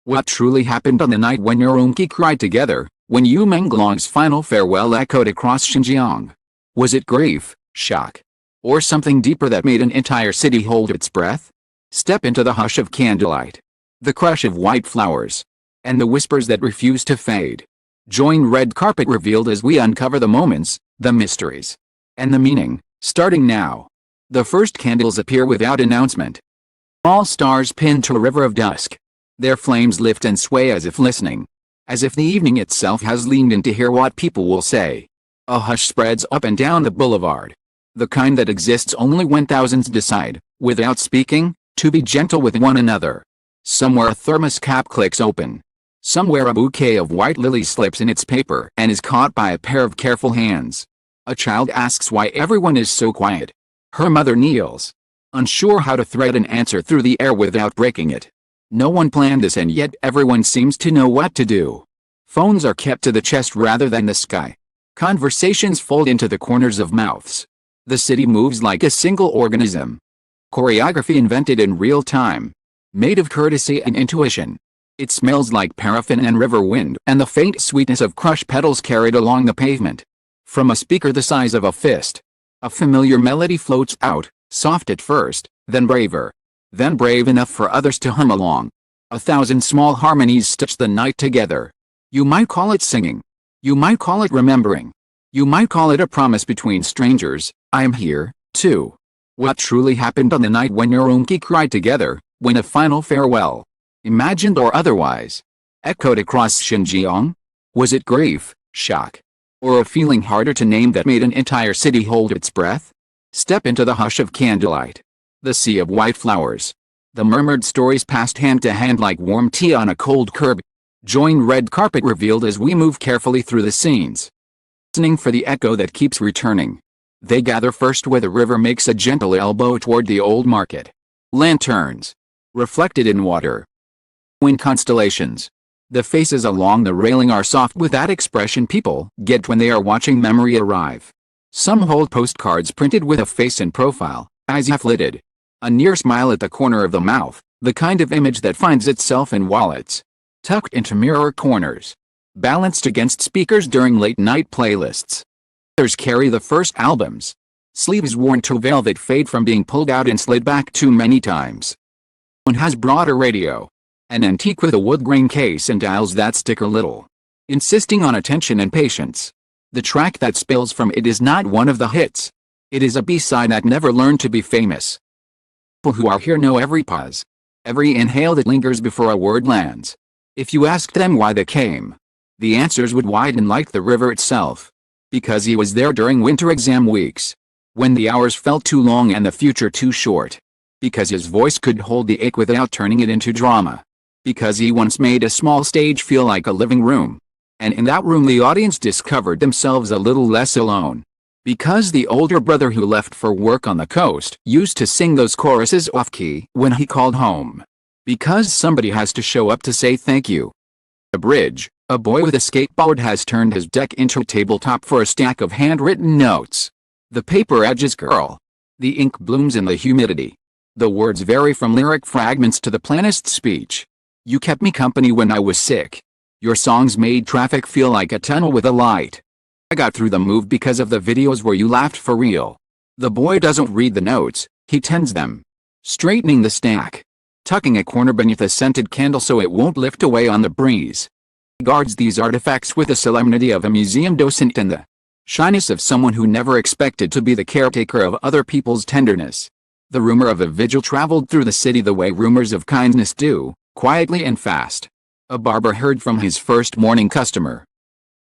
What truly happened on the night when Urumqi cried together, when Menglong's final farewell echoed across Xinjiang? Was it grief, shock, or something deeper that made an entire city hold its breath? Step into the hush of candlelight, the crush of white flowers, and the whispers that refuse to fade. Join Red Carpet Revealed as we uncover the moments, the mysteries, and the meaning, starting now. The first candles appear without announcement. All stars pinned to a river of dusk. Their flames lift and sway as if listening. As if the evening itself has leaned in to hear what people will say. A hush spreads up and down the boulevard. The kind that exists only when thousands decide, without speaking, to be gentle with one another. Somewhere a thermos cap clicks open. Somewhere a bouquet of white lilies slips in its paper and is caught by a pair of careful hands. A child asks why everyone is so quiet. Her mother kneels, unsure how to thread an answer through the air without breaking it. No one planned this, and yet everyone seems to know what to do. Phones are kept to the chest rather than the sky. Conversations fold into the corners of mouths. The city moves like a single organism. Choreography invented in real time. Made of courtesy and intuition. It smells like paraffin and river wind and the faint sweetness of crushed petals carried along the pavement. From a speaker the size of a fist, a familiar melody floats out, soft at first, then braver. Then brave enough for others to hum along. 1,000 small harmonies stitch the night together. You might call it singing. You might call it remembering. You might call it a promise between strangers. I am here, too. What truly happened on the night when Urumqi cried together, when a final farewell, imagined or otherwise, echoed across Xinjiang? Was it grief, shock, or a feeling harder to name that made an entire city hold its breath? Step into the hush of candlelight. The sea of white flowers. The murmured stories passed hand to hand like warm tea on a cold curb. Join Red Carpet Revealed as we move carefully through the scenes, listening for the echo that keeps returning. They gather first where the river makes a gentle elbow toward the old market. Lanterns, reflected in water. Twin constellations. The faces along the railing are soft with that expression people get when they are watching memory arrive. Some hold postcards printed with a face in profile, eyes half-lidded. A near smile at the corner of the mouth, the kind of image that finds itself in wallets. Tucked into mirror corners. Balanced against speakers during late-night playlists. Others carry the first albums. Sleeves worn to velvet fade from being pulled out and slid back too many times. One has brought a radio. An antique with a wood grain case and dials that stick a little, insisting on attention and patience. The track that spills from it is not one of the hits. It is a B-side that never learned to be famous. People who are here know every pause, every inhale that lingers before a word lands. If you asked them why they came, the answers would widen like the river itself. Because he was there during winter exam weeks, when the hours felt too long and the future too short. Because his voice could hold the ache without turning it into drama. Because he once made a small stage feel like a living room. And in that room the audience discovered themselves a little less alone. Because the older brother who left for work on the coast used to sing those choruses off-key when he called home. Because somebody has to show up to say thank you. A bridge, a boy with a skateboard has turned his deck into a tabletop for a stack of handwritten notes. The paper edges curl. The ink blooms in the humidity. The words vary from lyric fragments to the planist's speech. You kept me company when I was sick. Your songs made traffic feel like a tunnel with a light. I got through the move because of the videos where you laughed for real. The boy doesn't read the notes, he tends them. Straightening the stack. Tucking a corner beneath a scented candle so it won't lift away on the breeze. He guards these artifacts with the solemnity of a museum docent and the shyness of someone who never expected to be the caretaker of other people's tenderness. The rumor of a vigil traveled through the city the way rumors of kindness do. Quietly and fast. A barber heard from his first morning customer.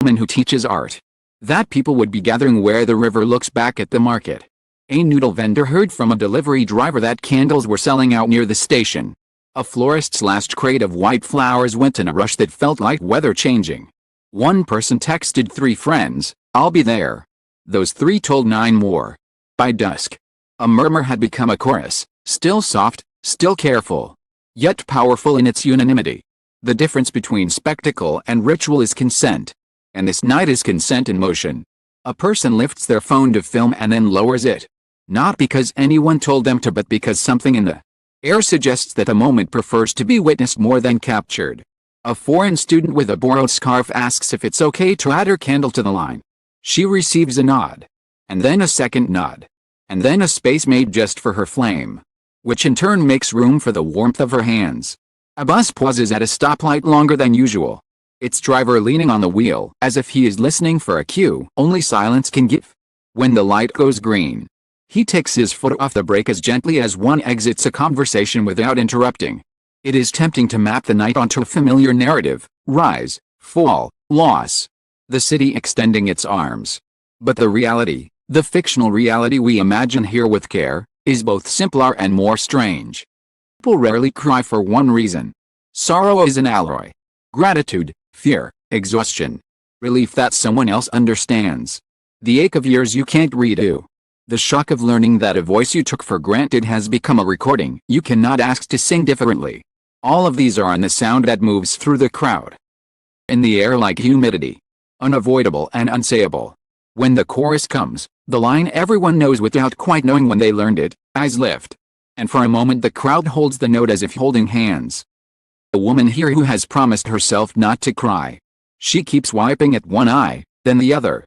A woman who teaches art. That people would be gathering where the river looks back at the market. A noodle vendor heard from a delivery driver that candles were selling out near the station. A florist's last crate of white flowers went in a rush that felt like weather changing. One person texted 3 friends, "I'll be there." Those 3 told 9 more. By dusk, a murmur had become a chorus, still soft, still careful, yet powerful in its unanimity. The difference between spectacle and ritual is consent. And this night is consent in motion. A person lifts their phone to film and then lowers it. Not because anyone told them to, but because something in the Air suggests that the moment prefers to be witnessed more than captured. A foreign student with a borrowed scarf asks if it's okay to add her candle to the line. She receives a nod. And then a second nod. And then a space made just for her flame, which in turn makes room for the warmth of her hands. A bus pauses at a stoplight longer than usual. Its driver leaning on the wheel, as if he is listening for a cue only silence can give. When the light goes green, he takes his foot off the brake as gently as one exits a conversation without interrupting. It is tempting to map the night onto a familiar narrative: rise, fall, loss. The city extending its arms. But the reality, the fictional reality we imagine here with care, is both simpler and more strange. People rarely cry for one reason. Sorrow is an alloy. Gratitude, fear, exhaustion. Relief that someone else understands. The ache of years you can't redo. The shock of learning that a voice you took for granted has become a recording you cannot ask to sing differently. All of these are in the sound that moves through the crowd. In the air like humidity. Unavoidable and unsayable. When the chorus comes, the line everyone knows without quite knowing when they learned it, eyes lift. And for a moment the crowd holds the note as if holding hands. A woman here who has promised herself not to cry. She keeps wiping at one eye, then the other.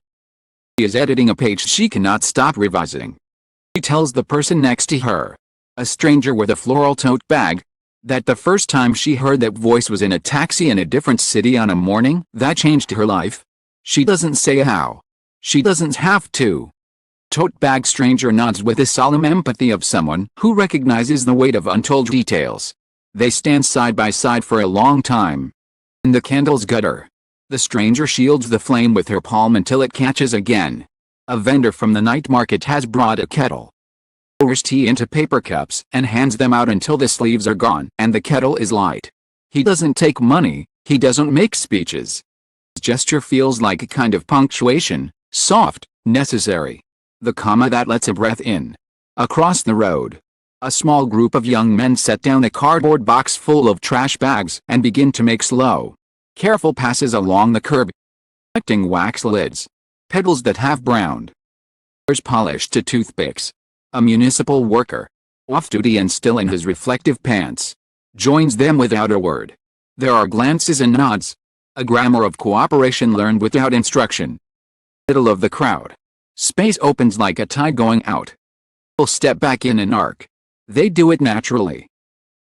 She is editing a page she cannot stop revising. She tells the person next to her, a stranger with a floral tote bag, that the first time she heard that voice was in a taxi in a different city on a morning that changed her life. She doesn't say how. She doesn't have to. Tote bag stranger nods with the solemn empathy of someone who recognizes the weight of untold details. They stand side by side for a long time. In the candle's gutter, the stranger shields the flame with her palm until it catches again. A vendor from the night market has brought a kettle. Pours tea into paper cups and hands them out until the sleeves are gone and the kettle is light. He doesn't take money, he doesn't make speeches. His gesture feels like a kind of punctuation, soft, necessary. The comma that lets a breath in. Across the road, a small group of young men set down a cardboard box full of trash bags and begin to make slow, careful passes along the curb, collecting wax lids, petals that have browned. There's polished to toothpicks. A municipal worker, off-duty and still in his reflective pants, joins them without a word. There are glances and nods. A grammar of cooperation learned without instruction. Middle of the crowd. Space opens like a tide going out. People step back in an arc. They do it naturally.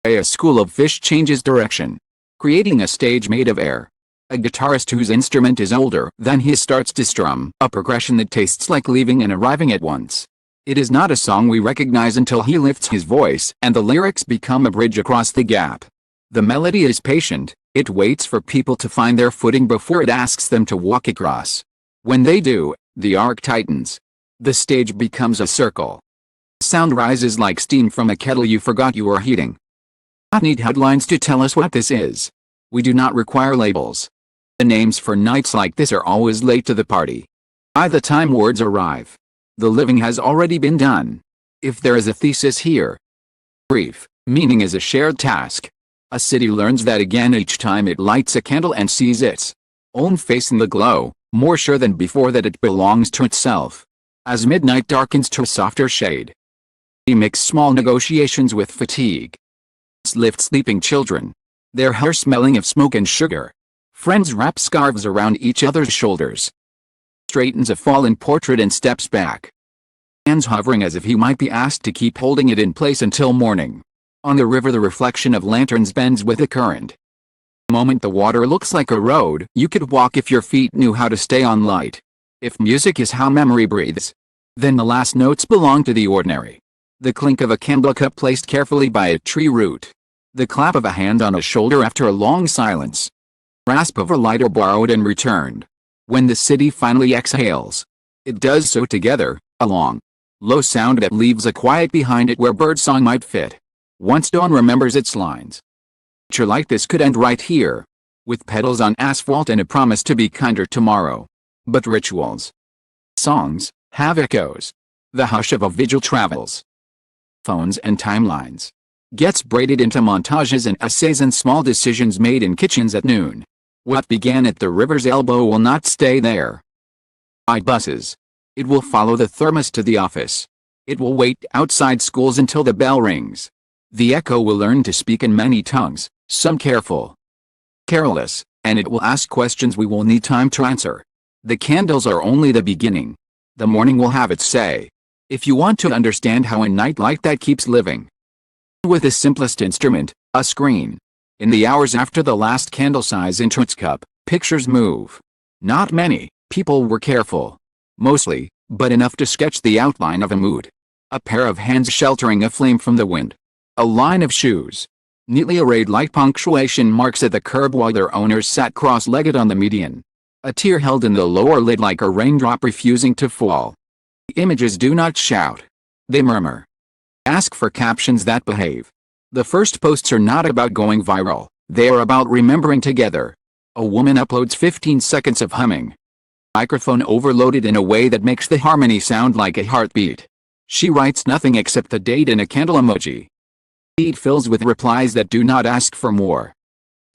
A school of fish changes direction, creating a stage made of air. A guitarist whose instrument is older than his starts to strum a progression that tastes like leaving and arriving at once. It is not a song we recognize until he lifts his voice and the lyrics become a bridge across the gap. The melody is patient, it waits for people to find their footing before it asks them to walk across. When they do, the arc tightens. The stage becomes a circle. Sound rises like steam from a kettle you forgot you were heating. We don't need headlines to tell us what this is. We do not require labels. The names for nights like this are always late to the party. By the time words arrive, the living has already been done. If there is a thesis here, brief, meaning is a shared task. A city learns that again each time it lights a candle and sees its own face in the glow, more sure than before that it belongs to itself. As midnight darkens to a softer shade, he makes small negotiations with fatigue. Lift sleeping children, their hair smelling of smoke and sugar. Friends wrap scarves around each other's shoulders. Straightens a fallen portrait and steps back. Hands hovering as if he might be asked to keep holding it in place until morning. On the river the reflection of lanterns bends with the current. The moment the water looks like a road you could walk if your feet knew how to stay on light. If music is how memory breathes, then the last notes belong to the ordinary. The clink of a candle cup placed carefully by a tree root. The clap of a hand on a shoulder after a long silence. Rasp of a lighter borrowed and returned. When the city finally exhales, it does so together, a long, low sound that leaves a quiet behind it where birdsong might fit. Once dawn remembers its lines. Nature like this could end right here, with petals on asphalt and a promise to be kinder tomorrow. But rituals, songs, have echoes. The hush of a vigil travels. Phones and timelines. Gets braided into montages and essays and small decisions made in kitchens at noon. What began at the river's elbow will not stay there. By buses. It will follow the thermos to the office. It will wait outside schools until the bell rings. The echo will learn to speak in many tongues, some careful, careless, and it will ask questions we will need time to answer. The candles are only the beginning. The morning will have its say. If you want to understand how a night like that keeps living, with the simplest instrument, a screen. In the hours after the last candle-size entrance cup, pictures move. Not many, people were careful. Mostly, but enough to sketch the outline of a mood. A pair of hands sheltering a flame from the wind. A line of shoes, neatly arrayed like punctuation marks at the curb while their owners sat cross-legged on the median. A tear held in the lower lid like a raindrop refusing to fall. The images do not shout. They murmur. Ask for captions that behave. The first posts are not about going viral, they are about remembering together. A woman uploads 15 seconds of humming. Microphone overloaded in a way that makes the harmony sound like a heartbeat. She writes nothing except the date and a candle emoji. Feed fills with replies that do not ask for more.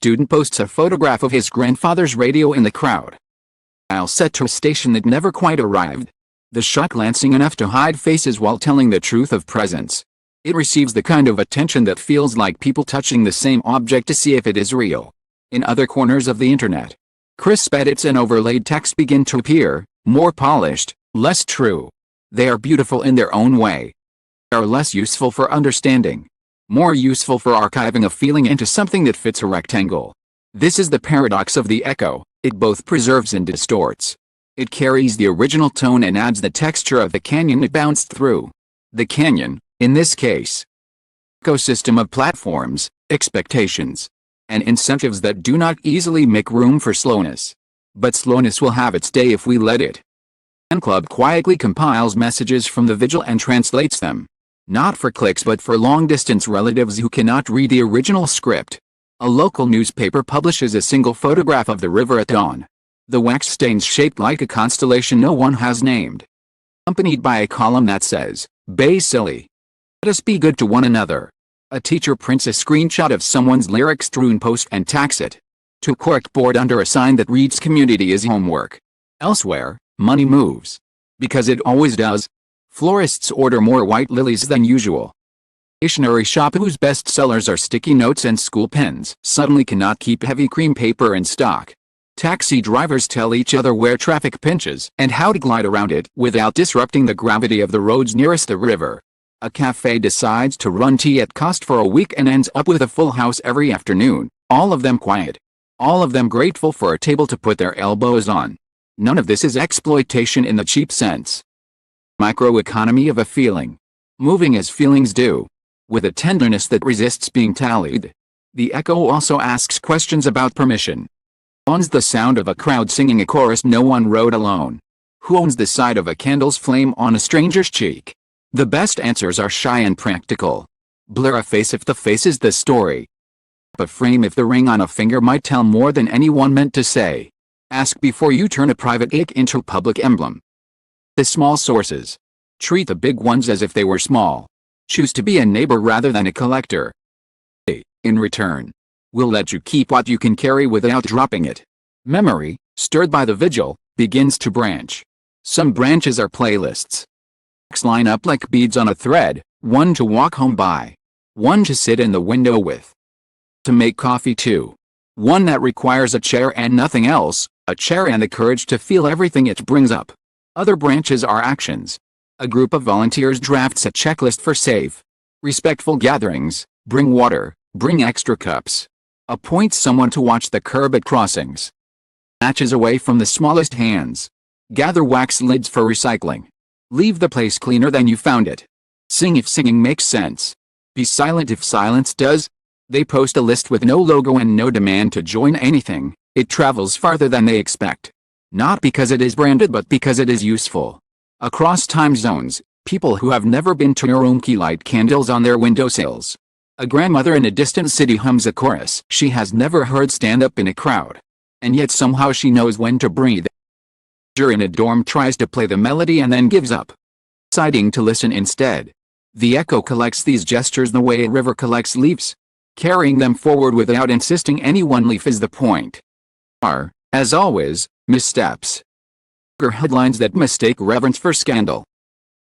Student posts a photograph of his grandfather's radio in the crowd. I'll set to a station that never quite arrived. The shot glancing enough to hide faces while telling the truth of presence. It receives the kind of attention that feels like people touching the same object to see if it is real. In other corners of the internet, crisp edits and overlaid text begin to appear, more polished, less true. They are beautiful in their own way. They are less useful for understanding. More useful for archiving a feeling into something that fits a rectangle. This is the paradox of the echo, it both preserves and distorts. It carries the original tone and adds the texture of the canyon it bounced through. The canyon, in this case, ecosystem of platforms, expectations, and incentives that do not easily make room for slowness. But slowness will have its day if we let it. Fan Club quietly compiles messages from the Vigil and translates them. Not for clicks but for long-distance relatives who cannot read the original script. A local newspaper publishes a single photograph of the river at dawn. The wax stains shaped like a constellation no one has named. Accompanied by a column that says, "Bay silly. Let us be good to one another." A teacher prints a screenshot of someone's lyric-strewn post and tacks it to a corkboard under a sign that reads "Community is homework." Elsewhere, money moves. Because it always does. Florists order more white lilies than usual. Stationery shop whose best sellers are sticky notes and school pens suddenly cannot keep heavy cream paper in stock. Taxi drivers tell each other where traffic pinches and how to glide around it without disrupting the gravity of the roads nearest the river. A cafe decides to run tea at cost for a week and ends up with a full house every afternoon, all of them quiet. All of them grateful for a table to put their elbows on. None of this is exploitation in the cheap sense. Microeconomy of a feeling. Moving as feelings do. With a tenderness that resists being tallied. The echo also asks questions about permission. Who owns the sound of a crowd singing a chorus no one wrote alone? Who owns the sight of a candle's flame on a stranger's cheek? The best answers are shy and practical. Blur a face if the face is the story. A frame if the ring on a finger might tell more than anyone meant to say. Ask before you turn a private ache into a public emblem. The small sources. Treat the big ones as if they were small. Choose to be a neighbor rather than a collector. In return, we'll let you keep what you can carry without dropping it. Memory, stirred by the Vigil, begins to branch. Some branches are playlists. Line up like beads on a thread, one to walk home by. One to sit in the window with. To make coffee too. One that requires a chair and nothing else, a chair and the courage to feel everything it brings up. Other branches are actions. A group of volunteers drafts a checklist for safe, respectful gatherings. Bring water, bring extra cups. Appoint someone to watch the curb at crossings. Matches away from the smallest hands. Gather wax lids for recycling. Leave the place cleaner than you found it. Sing if singing makes sense. Be silent if silence does. They post a list with no logo and no demand to join anything. It travels farther than they expect. Not because it is branded but because it is useful. Across time zones, people who have never been to Urumqi light candles on their windowsills. A grandmother in a distant city hums a chorus she has never heard stand up in a crowd. And yet somehow she knows when to breathe. In a dorm tries to play the melody and then gives up, deciding to listen instead. The echo collects these gestures the way a river collects leaves, carrying them forward without insisting any one leaf is the point. As always, missteps. Headlines that mistake reverence for scandal.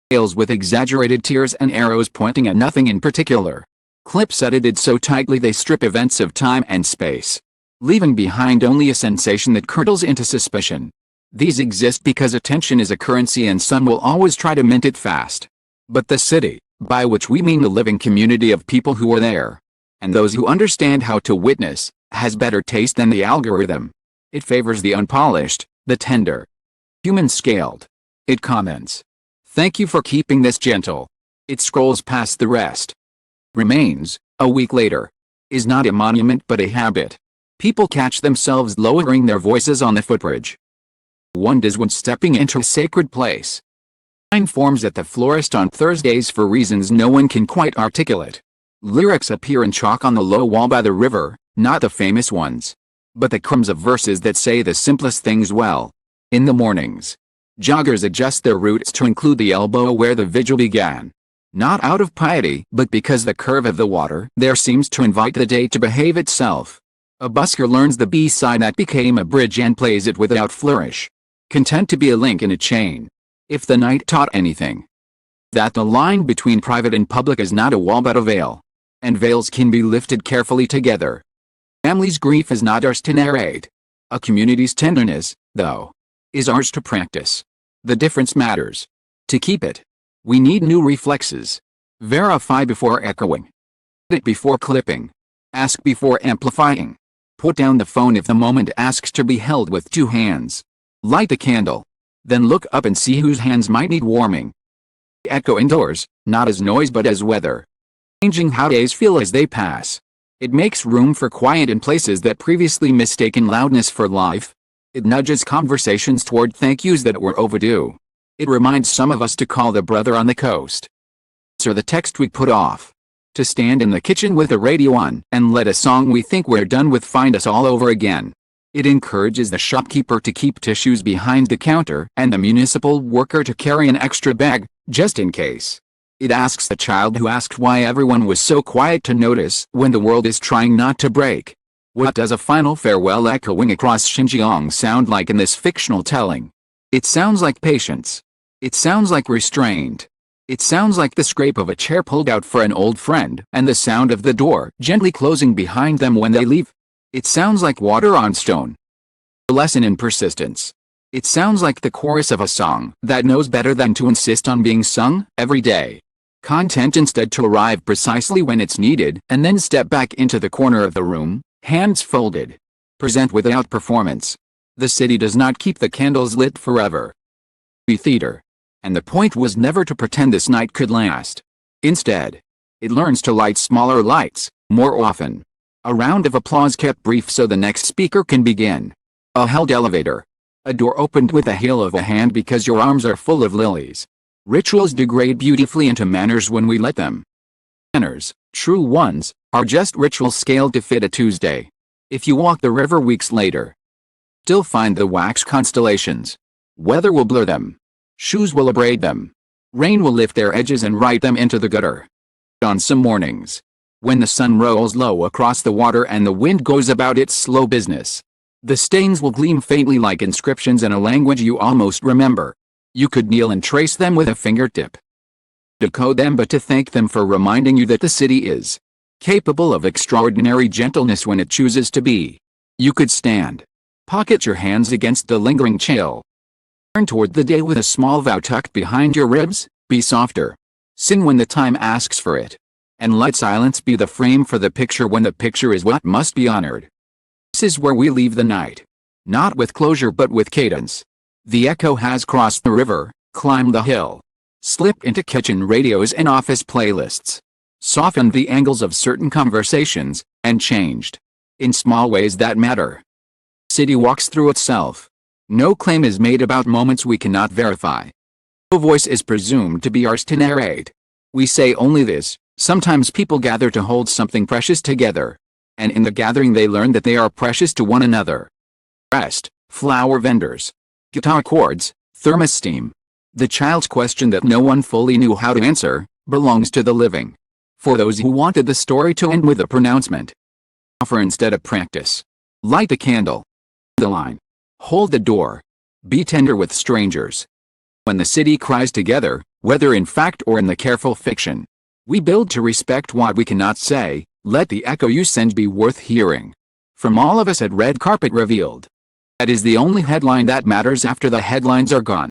Tales with exaggerated tears and arrows pointing at nothing in particular. Clips edited so tightly they strip events of time and space, leaving behind only a sensation that curdles into suspicion. These exist because attention is a currency and some will always try to mint it fast. But the city, by which we mean the living community of people who are there, and those who understand how to witness, has better taste than the algorithm. It favors the unpolished, the tender, human-scaled. It comments, "Thank you for keeping this gentle." It scrolls past the rest. Remains, a week later, is not a monument but a habit. People catch themselves lowering their voices on the footbridge. One does when stepping into a sacred place. Line forms at the florist on Thursdays for reasons no one can quite articulate. Lyrics appear in chalk on the low wall by the river, not the famous ones, but the crumbs of verses that say the simplest things well. In the mornings, joggers adjust their routes to include the elbow where the vigil began. Not out of piety, but because the curve of the water there seems to invite the day to behave itself. A busker learns the B-side that became a bridge and plays it without flourish, content to be a link in a chain. If the night taught anything, that the line between private and public is not a wall but a veil, and veils can be lifted carefully together. Family's grief is not ours to narrate. A community's tenderness, though, is ours to practice. The difference matters. To keep it, we need new reflexes. Verify before echoing. Edit before clipping. Ask before amplifying. Put down the phone if the moment asks to be held with two hands. Light the candle. Then look up and see whose hands might need warming. Echo indoors, not as noise but as weather. Changing how days feel as they pass. It makes room for quiet in places that previously mistaken loudness for life. It nudges conversations toward thank yous that were overdue. It reminds some of us to call the brother on the coast. Or the text we put off. To stand in the kitchen with the radio on and let a song we think we're done with find us all over again. It encourages the shopkeeper to keep tissues behind the counter and the municipal worker to carry an extra bag, just in case. It asks the child who asked why everyone was so quiet to notice when the world is trying not to break. What does a final farewell echoing across Xinjiang sound like in this fictional telling? It sounds like patience. It sounds like restraint. It sounds like the scrape of a chair pulled out for an old friend and the sound of the door gently closing behind them when they leave. It sounds like water on stone. A lesson in persistence. It sounds like the chorus of a song that knows better than to insist on being sung every day. Content instead to arrive precisely when it's needed and then step back into the corner of the room, hands folded. Present without performance. The city does not keep the candles lit forever. Be theater. And the point was never to pretend this night could last. Instead, it learns to light smaller lights, more often. A round of applause kept brief so the next speaker can begin. A held elevator. A door opened with a hail of a hand because your arms are full of lilies. Rituals degrade beautifully into manners when we let them. Manners, true ones, are just rituals scaled to fit a Tuesday. If you walk the river weeks later, still find the wax constellations. Weather will blur them. Shoes will abrade them. Rain will lift their edges and write them into the gutter. On some mornings, when the sun rolls low across the water and the wind goes about its slow business, the stains will gleam faintly like inscriptions in a language you almost remember. You could kneel and trace them with a fingertip. Decode them but to thank them for reminding you that the city is capable of extraordinary gentleness when it chooses to be. You could stand. Pocket your hands against the lingering chill. Turn toward the day with a small vow tucked behind your ribs, be softer. Sin when the time asks for it. And let silence be the frame for the picture when the picture is what must be honored. This is where we leave the night. Not with closure but with cadence. The echo has crossed the river, climbed the hill, slipped into kitchen radios and office playlists, softened the angles of certain conversations, and changed. In small ways that matter. City walks through itself. No claim is made about moments we cannot verify. No voice is presumed to be ours to narrate. We say only this: sometimes people gather to hold something precious together. And in the gathering they learn that they are precious to one another. Rest, flower vendors, guitar chords, thermos steam. The child's question that no one fully knew how to answer, belongs to the living. For those who wanted the story to end with a pronouncement. Offer instead of practice. Light the candle. The line. Hold the door. Be tender with strangers. When the city cries together, whether in fact or in the careful fiction, We build to respect what we cannot say. Let the echo you send be worth hearing. From all of us at Red Carpet Revealed. That is the only headline that matters after the headlines are gone.